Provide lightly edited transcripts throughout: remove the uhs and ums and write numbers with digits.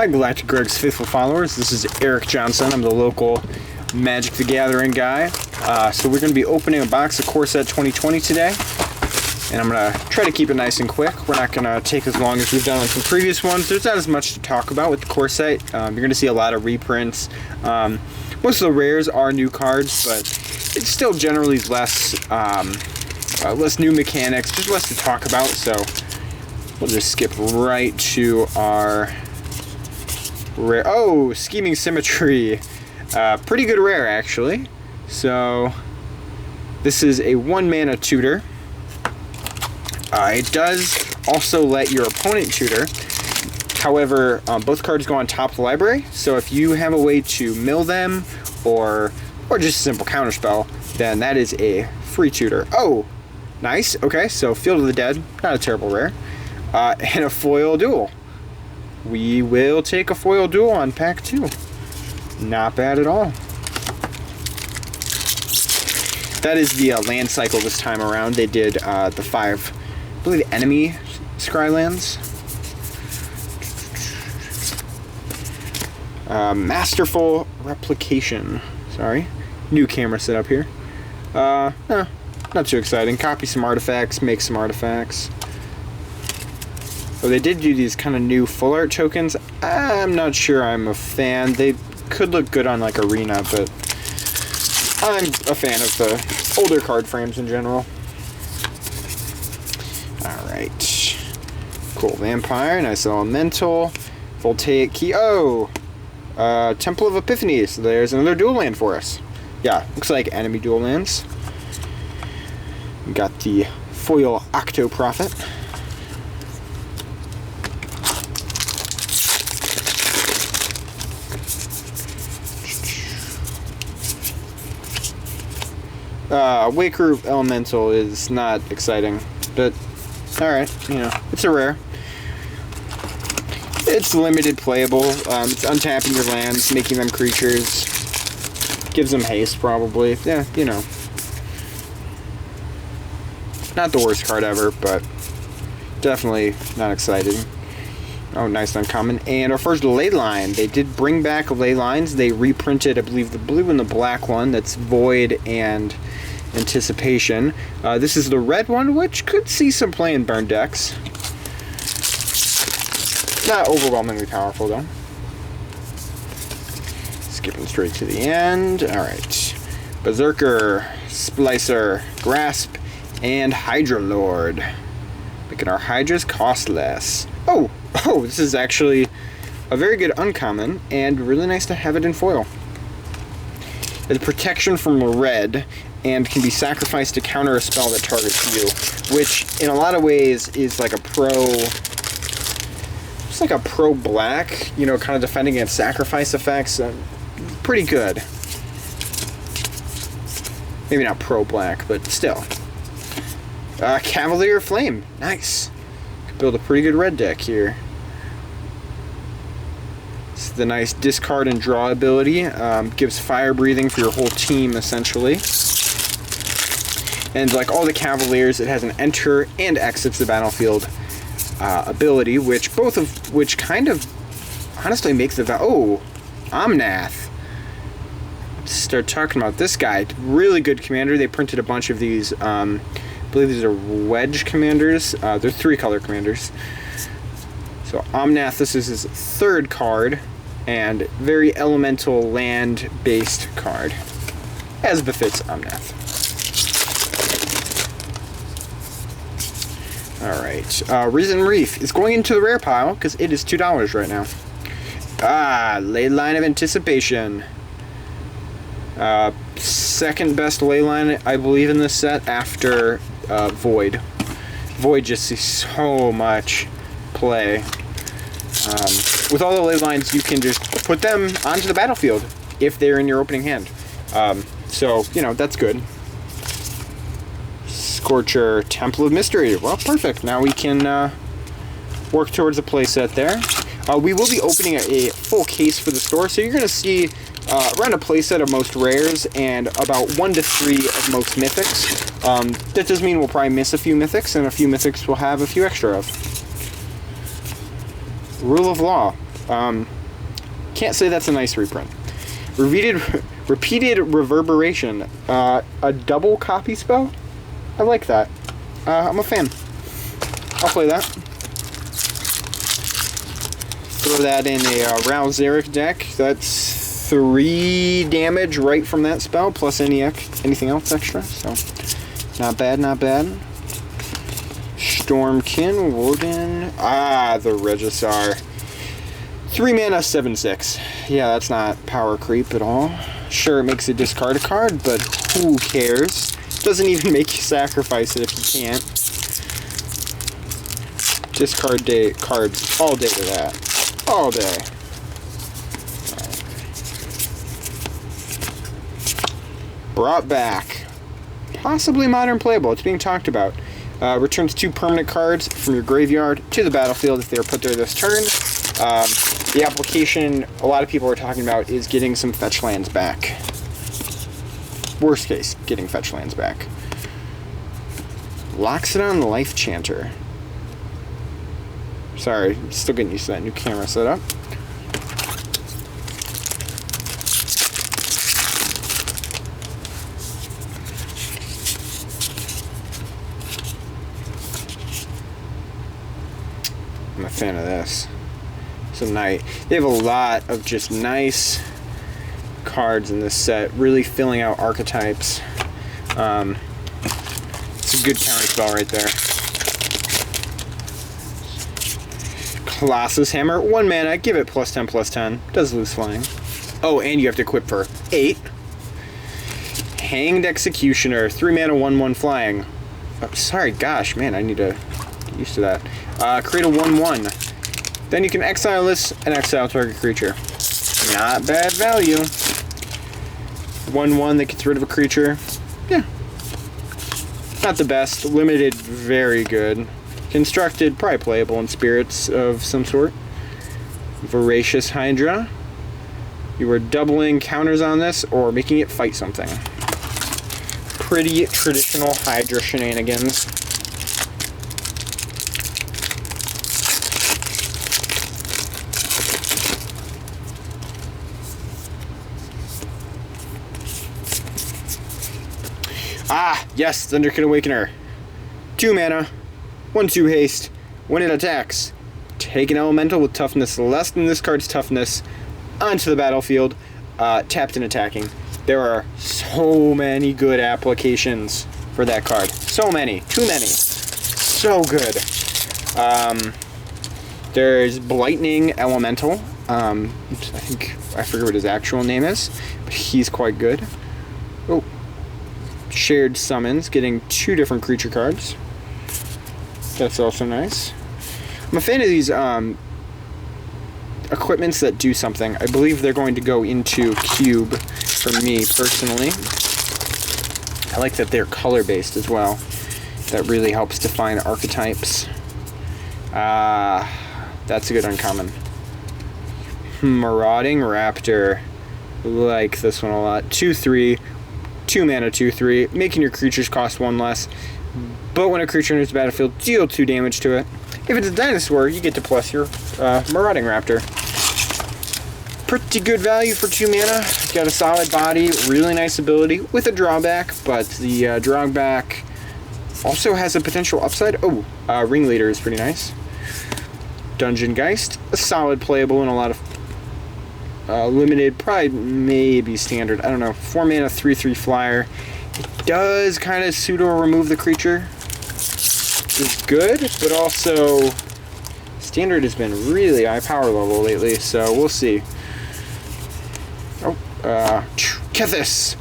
Hi Galactic Greg's faithful followers, this is Erik Johnson. I'm the local Magic the Gathering guy. So we're going to be opening a box of Core Set 2020 today. And I'm going to try to keep it nice and quick. We're not going to take as long as we've done on some previous ones. There's not as much to talk about with the Core Set. You're going to see a lot of reprints. Most of the rares are new cards, but it's still generally less new mechanics, just less to talk about. So we'll just skip right to our rare. Oh, Scheming Symmetry. Pretty good rare, actually. So this is a 1-mana tutor. It does also let your opponent tutor. However, both cards go on top of the library, so if you have a way to mill them or just a simple counterspell, then that is a free tutor. Oh, nice. Okay, so Field of the Dead, not a terrible rare. And a foil duel. We will take a foil duel on pack 2. Not bad at all. That is the land cycle this time around. They did the 5, I believe, enemy Scrylands. Masterful Replication. Sorry. New camera setup here. Not too exciting. Copy some artifacts, make some artifacts. Oh, they did do these kind of new full art tokens. I'm not sure I'm a fan. They could look good on like Arena, but I'm a fan of the older card frames in general. Alright. Cool. Vampire, nice elemental. Voltaic Key. Oh! Temple of Epiphany. So there's another dual land for us. Yeah, looks like enemy dual lands. We got the foil Octo Prophet. Waker Elemental is not exciting, but alright, you know, it's a rare. It's limited playable. It's untapping your lands, making them creatures. Gives them haste, probably. Yeah, you know. Not the worst card ever, but definitely not exciting. Oh, nice uncommon. And our first ley line. They did bring back ley lines. They reprinted, I believe, the blue and the black one. That's Void and Anticipation. This is the red one, which could see some play in burn decks. Not overwhelmingly powerful, though. Skipping straight to the end. Alright. Berserker, Splicer, Grasp, and Hydra Lord. Making our Hydras cost less. Oh, this is actually a very good uncommon, and really nice to have it in foil. It's protection from red, and can be sacrificed to counter a spell that targets you, which in a lot of ways is like a pro black, you know, kind of defending against sacrifice effects. Pretty good. Maybe not pro black, but still. Cavalier Flame, nice. Could build a pretty good red deck here. It's the nice discard and draw ability. Gives fire breathing for your whole team, essentially. And like all the Cavaliers, it has an enter and exits the battlefield ability, both of which kind of honestly makes the Omnath. Start talking about this guy. Really good commander. They printed a bunch of these. I believe these are wedge commanders. They're 3-color commanders. So Omnath, this is his 3rd card, and very elemental land-based card, as befits Omnath. Alright, Risen Reef is going into the rare pile because it is $2 right now. Ley Line of Anticipation. Second best ley line, I believe, in this set after Void. Void just sees so much play. With all the ley lines, you can just put them onto the battlefield if they're in your opening hand. So, you know, that's good. Scorcher, Temple of Mystery. Well, perfect. Now we can work towards a playset there. We will be opening a full case for the store, so you're going to see around a playset of most rares and about 1 to 3 of most mythics. That does mean we'll probably miss a few mythics, and a few mythics we'll have a few extra of. Rule of Law. Can't say that's a nice reprint. Repeated reverberation. A double copy spell? I like that. I'm a fan. I'll play that. Throw that in a Rouse Erik deck. That's 3 damage right from that spell, plus anything else extra. So, not bad, not bad. Stormkin, Warden. The Regisar. 3 mana, 7/6. Yeah, that's not power creep at all. Sure, it makes you discard a card, but who cares? Doesn't even make you sacrifice it if you can't. Discard cards all day to that. All day. Right. Brought back. Possibly modern playable. It's being talked about. Returns 2 permanent cards from your graveyard to the battlefield if they are put there this turn. The application a lot of people are talking about is getting some fetch lands back. Worst case, getting fetch lands back. Loxodon Life Chanter. Sorry, still getting used to that new camera setup. I'm a fan of this. So nice. They have a lot of just nice cards in this set, really filling out archetypes. It's a good counter spell right there. Colossus Hammer, 1 mana, give it +10/+10. Does lose flying. Oh, and you have to equip for 8. Hanged Executioner, 3 mana, 1/1 flying. Oh, sorry, gosh, man, I need to get used to that. Create a 1/1. Then you can exile this and exile target creature. Not bad value. 1/1 that gets rid of a creature. Yeah. Not the best. Limited, very good. Constructed, probably playable in spirits of some sort. Voracious Hydra. You are doubling counters on this or making it fight something. Pretty traditional Hydra shenanigans. Yes, Thunderkin Awakener. 2 mana, 1/2 haste. When it attacks, take an elemental with toughness less than this card's toughness onto the battlefield, tapped and attacking. There are so many good applications for that card. So many. Too many. So good. There's Blightning Elemental. I forget what his actual name is, but he's quite good. Oh. Shared Summons, getting 2 different creature cards. That's also nice. I'm a fan of these equipments that do something. I believe they're going to go into Cube for me personally. I like that they're color-based as well. That really helps define archetypes. That's a good uncommon. Marauding Raptor. Like this one a lot. 2/3. 2 mana, 2/3, making your creatures cost 1 less. But when a creature enters the battlefield, deal 2 damage to it. If it's a dinosaur, you get to plus your Marauding Raptor. Pretty good value for 2 mana. Got a solid body, really nice ability with a drawback, but the drawback also has a potential upside. Oh, Ringleader is pretty nice. Dungeon Geist, a solid playable in a lot of limited, probably maybe standard. I don't know. 4 mana, 3/3 flyer. It does kind of pseudo remove the creature. It's good, but also standard has been really high power level lately, so we'll see. Oh, Kethis,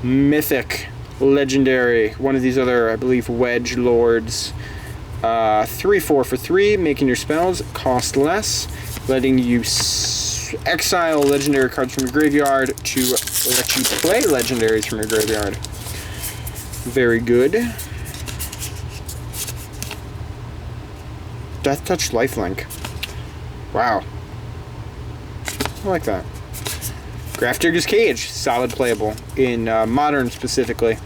mythic, legendary. One of these other, I believe, Wedge Lords. 3/4 for 3, making your spells cost less, letting you exile legendary cards from your graveyard to let you play legendaries from your graveyard. Very good. Death Touch Lifelink. Wow. I like that. Grafdigger's Cage. Solid playable. In Modern specifically.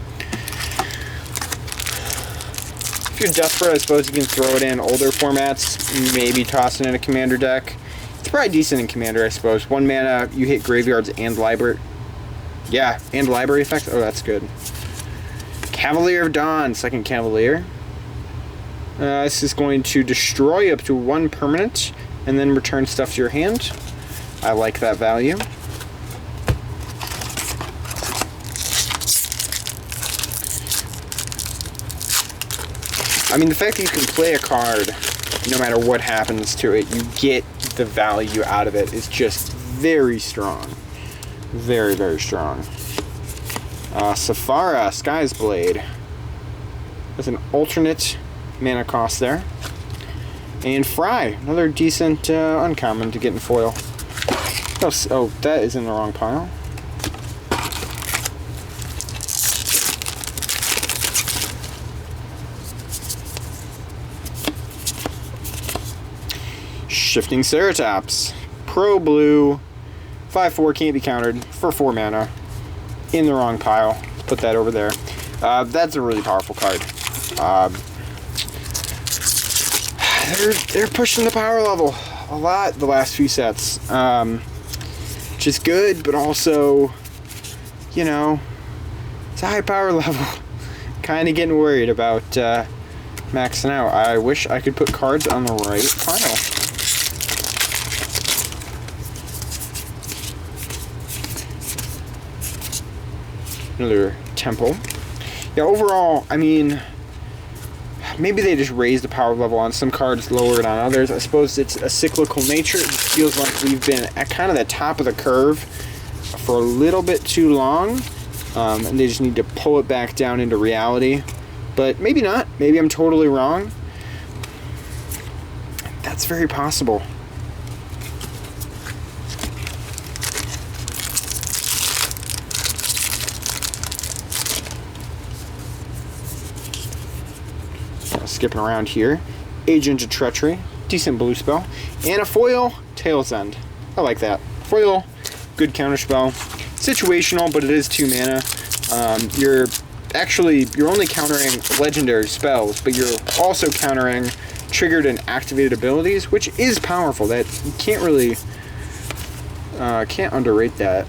If you're desperate, I suppose you can throw it in older formats. Maybe toss it in a commander deck. It's probably decent in Commander, I suppose. 1 mana, you hit graveyards and library. Yeah, and library effects. Oh, that's good. Cavalier of Dawn, 2nd Cavalier. This is going to destroy up to 1 permanent and then return stuff to your hand. I like that value. I mean, the fact that you can play a card no matter what happens to it, you get the value out of it is just very strong. Very, very strong. Safara, Sky's Blade. There's an alternate mana cost there. And Fry, another decent uncommon to get in foil. Oh, that is in the wrong pile. Shifting Ceratops. Pro blue. 5/4 can't be countered for 4 mana. In the wrong pile. Let's put that over there. That's a really powerful card. They're pushing the power level a lot the last few sets. Which is good, but also, you know, it's a high power level. Kind of getting worried about maxing out. I wish I could put cards on the right pile. Another Temple. Yeah, overall, I mean, maybe they just raised the power level on some cards, lower it on others. I suppose it's a cyclical nature. It just feels like we've been at kind of the top of the curve for a little bit too long, and they just need to pull it back down into reality. But maybe not. Maybe I'm totally wrong. That's very possible. Skipping around here. Agent of Treachery, decent blue spell. And a foil, Tail's End. I like that. Foil, good counterspell. Situational, but it is 2 mana. You're only countering legendary spells, but you're also countering triggered and activated abilities, which is powerful. That you can't really can't underrate that.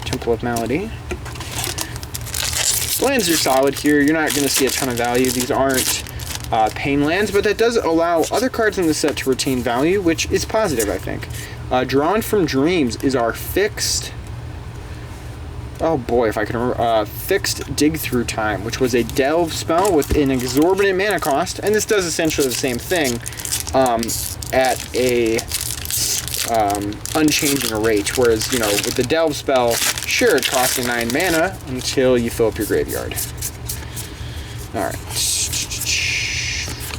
Temple of Malady. Lands are solid here. You're not going to see a ton of value. These aren't pain lands, but that does allow other cards in the set to retain value, which is positive, I think. Drawn from Dreams is our fixed... Oh boy, if I can remember. Fixed Dig Through Time, which was a delve spell with an exorbitant mana cost, and this does essentially the same thing at a unchanging rate, whereas, you know, with the delve spell, sure, it costs you 9 mana until you fill up your graveyard. Alright.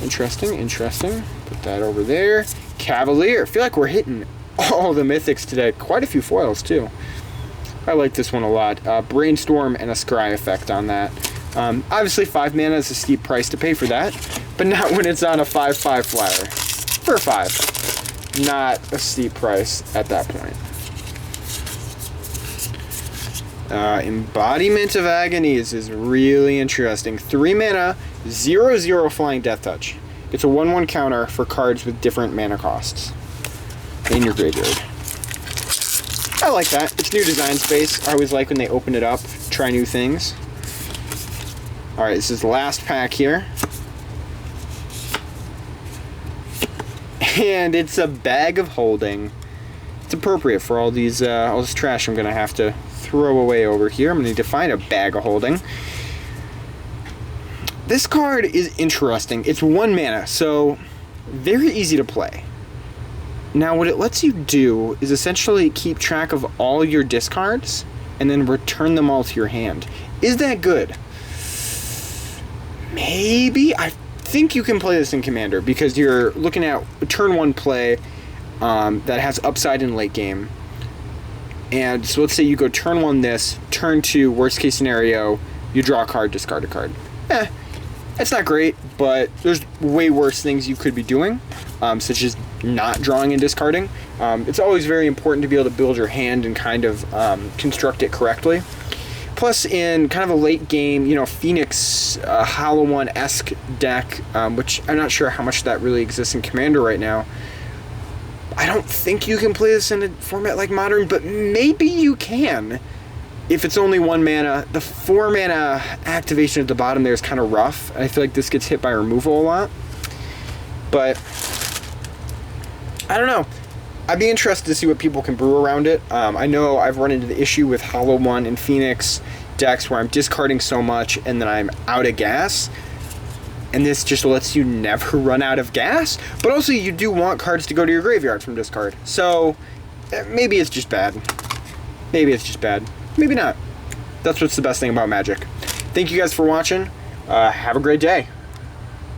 Interesting. Put that over there. Cavalier. I feel like we're hitting all the mythics today. Quite a few foils, too. I like this one a lot. Brainstorm and a Scry effect on that. Obviously, 5 mana is a steep price to pay for that, but not when it's on a 5/5 flyer. For 5. Not a steep price at that point. Embodiment of Agonies is really interesting. 3 mana, 0/0 Flying Death Touch. It's a 1/1 counter for cards with different mana costs in your graveyard. I like that. It's new design space. I always like when they open it up, try new things. Alright, this is the last pack here. And it's a Bag of Holding. It's appropriate for all these all this trash I'm going to have to throw away over here. I'm going to need to find a Bag of Holding. This card is interesting. It's 1 mana, so very easy to play. Now, what it lets you do is essentially keep track of all your discards and then return them all to your hand. Is that good? Maybe. I think you can play this in Commander because you're looking at a turn 1 play that has upside in late game. And so let's say you go turn 1 this, turn 2, worst case scenario, you draw a card, discard a card. It's not great, but there's way worse things you could be doing, such as not drawing and discarding. It's always very important to be able to build your hand and kind of construct it correctly. Plus, in kind of a late game, you know, Phoenix Hollow One-esque deck, which I'm not sure how much that really exists in Commander right now, I don't think you can play this in a format like Modern, but maybe you can. If it's only 1 mana, the 4 mana activation at the bottom there is kind of rough. I feel like this gets hit by removal a lot. But I don't know. I'd be interested to see what people can brew around it. I know I've run into the issue with Hollow One and Phoenix decks where I'm discarding so much and then I'm out of gas. And this just lets you never run out of gas. But also you do want cards to go to your graveyard from discard. So maybe it's just bad. Maybe it's just bad. Maybe not. That's what's the best thing about Magic. Thank you guys for watching. Have a great day.